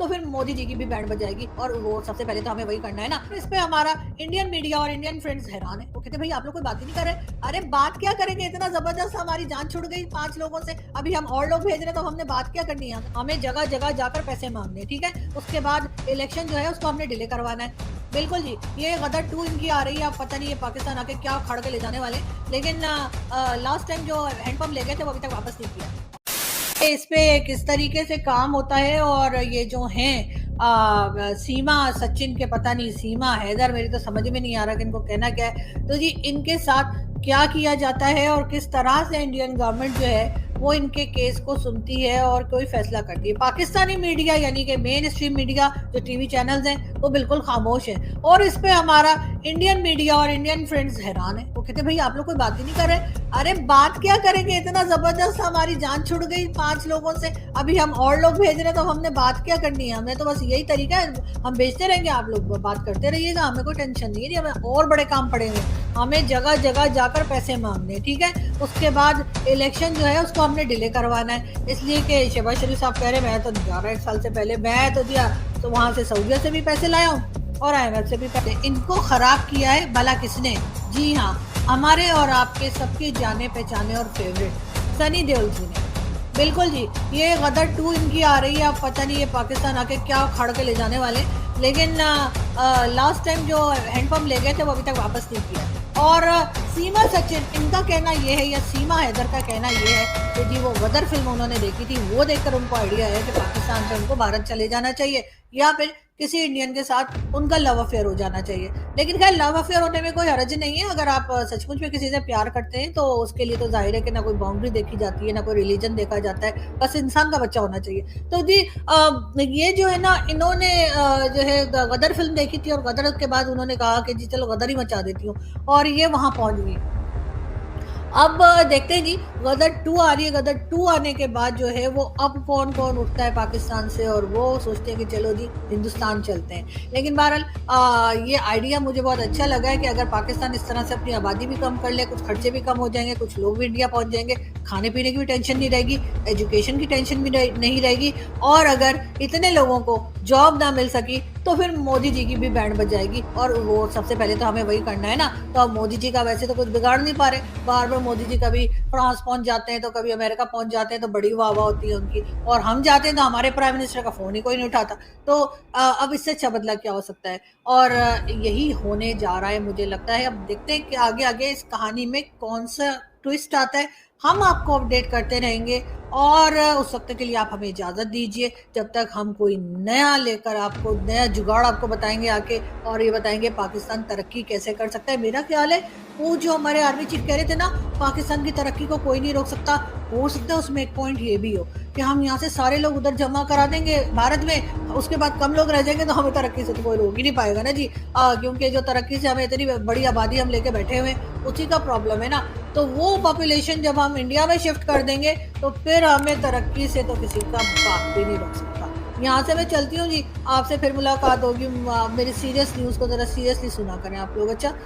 तो फिर मोदी जी की भी बैंड बजाएगी और वो सबसे पहले तो हमें वही करना है ना। इस पे हमारा इंडियन मीडिया और इंडियन फ्रेंड्स हैरान है। वो कहते भाई आप लोग कोई बात ही नहीं कर रहे। अरे बात क्या करेंगे, इतना जबरदस्त हमारी जान छुड़ गई 5 लोगों से, अभी हम और लोग भेज रहे हैं तो हमने बात क्या करनी है। हमें जगह जगह जाकर पैसे मांगने हैं, ठीक है। उसके बाद इलेक्शन जो है उसको हमने डिले करवाना है। बिल्कुल जी, ये गदर 2 इनकी आ रही है। अब पता नहीं ये पाकिस्तान आके क्या उखाड़ के ले जाने वाले, लेकिन लास्ट टाइम जो हैंडपंप ले गए थे वो अभी तक वापस नहीं किया। इस पे किस तरीके से काम होता है। और ये जो हैं सीमा सचिन के, पता नहीं सीमा हैदर, मेरी तो समझ में नहीं आ रहा कि इनको कहना क्या है। तो जी इनके साथ क्या किया जाता है और किस तरह से इंडियन गवर्नमेंट जो है वो इनके केस को सुनती है और कोई फैसला करती है। पाकिस्तानी मीडिया यानी कि मेन स्ट्रीम मीडिया जो टीवी चैनल्स हैं वो बिल्कुल खामोश है और इस पे हमारा इंडियन मीडिया और इंडियन फ्रेंड्स हैरान है। वो कहते भाई आप लोग कोई बात ही नहीं कर रहे। अरे बात क्या करेंगे, इतना जबरदस्त हमारी जान छुड़ गई 5 लोगों से, अभी हम और लोग भेज रहे हैं तो हमने बात क्या करनी है। हमें तो बस यही तरीका है, हम भेजते रहेंगे, आप लोग बात करते रहिएगा, हमें कोई टेंशन नहीं है। हमें और बड़े काम पड़े हुए, हमें जगह जगह जाकर पैसे मांगने, ठीक है। उसके बाद इलेक्शन जो है उसको हमने डिले करवाना है, इसलिए कि शहबाज शरीफ साहब कह रहे मैं तो जा रहा 1 साल से पहले, मैं तो दिया तो वहां से सऊदीया से भी पैसे लाया हूँ और IMF से भी पैसे। इनको खराब किया है भला किसने? जी हाँ, हमारे और आपके सबके जाने पहचाने और फेवरेट सनी देओल जी ने। बिल्कुल जी, ये गदर 2 इनकी आ रही है। अब पता नहीं ये पाकिस्तान आके क्या उखाड़ के ले जाने वाले, लेकिन लास्ट टाइम जो हैंडपंप ले गए थे वो अभी तक वापस नहीं किया। और सीमा सचिन, इनका कहना ये है, या सीमा हैदर का कहना ये है कि जी वो गदर फिल्म उन्होंने देखी थी, वो देखकर उनको आइडिया है कि पाकिस्तान से उनको भारत चले जाना चाहिए या फिर किसी इंडियन के साथ उनका लव अफेयर हो जाना चाहिए। लेकिन खैर लव अफेयर होने में कोई हर्ज नहीं है, अगर आप सचमुच में किसी से प्यार करते हैं तो उसके लिए तो जाहिर है कि ना कोई बाउंड्री देखी जाती है, ना कोई रिलीजन देखा जाता है, बस इंसान का बच्चा होना चाहिए। तो जी ये जो है ना, इन्होंने जो है गदर फिल्म देखी थी और गदर के बाद उन्होंने कहा कि जी चलो गदर ही मचा देती हूँ, और ये वहां पहुंच गई। अब देखते हैं जी, गदर 2 आ रही है। गदर 2 आने के बाद जो है वो अब कौन कौन उठता है पाकिस्तान से और वो सोचते हैं कि चलो जी हिंदुस्तान चलते हैं। लेकिन बहरहाल ये आइडिया मुझे बहुत अच्छा लगा है कि अगर पाकिस्तान इस तरह से अपनी आबादी भी कम कर ले, कुछ खर्चे भी कम हो जाएंगे, कुछ लोग भी इंडिया पहुंच जाएंगे, खाने पीने की भी टेंशन नहीं रहेगी, एजुकेशन की टेंशन भी नहीं रहेगी, और अगर इतने लोगों को जॉब ना मिल सकी तो फिर मोदी जी की भी बैंड बजाएगी और वो सबसे पहले तो हमें वही करना है ना। तो अब मोदी जी का वैसे तो कुछ बिगाड़ नहीं पा रहे, बार बार मोदी जी कभी फ्रांस पहुंच जाते हैं तो कभी अमेरिका पहुंच जाते हैं तो बड़ी वाह वाह होती है उनकी, और हम जाते हैं तो हमारे प्राइम मिनिस्टर का फोन ही कोई नहीं उठाता। तो अब इससे अच्छा बदला क्या हो सकता है, और यही होने जा रहा है मुझे लगता है। अब देखते हैं कि आगे आगे इस कहानी में कौन सा ट्विस्ट आता है, हम आपको अपडेट करते रहेंगे। और उस वक्त के लिए आप हमें इजाजत दीजिए, जब तक हम कोई नया लेकर आपको नया जुगाड़ आपको बताएंगे आके, और ये बताएंगे पाकिस्तान तरक्की कैसे कर सकता है। मेरा ख्याल है वो जो हमारे आर्मी चीफ कह रहे थे ना, पाकिस्तान की तरक्की को कोई नहीं रोक सकता, हो सकता है उसमें एक पॉइंट ये भी हो कि हम यहाँ से सारे लोग उधर जमा करा देंगे भारत में, उसके बाद कम लोग रह जाएंगे तो हमें तरक्की से तो कोई रोक ही नहीं पाएगा ना जी। क्योंकि जो तरक्की से हमें इतनी बड़ी आबादी हम लेके बैठे हुए हैं, उसी का प्रॉब्लम है ना। तो वो पॉपुलेशन जब हम इंडिया में शिफ्ट कर देंगे तो फिर हमें तरक्की से तो किसी का बात भी नहीं रोक सकता। यहाँ से मैं चलती हूँ जी, आपसे फिर मुलाकात होगी। मेरी सीरियस न्यूज़ को जरा सीरियसली सुना करें आप लोग, अच्छा।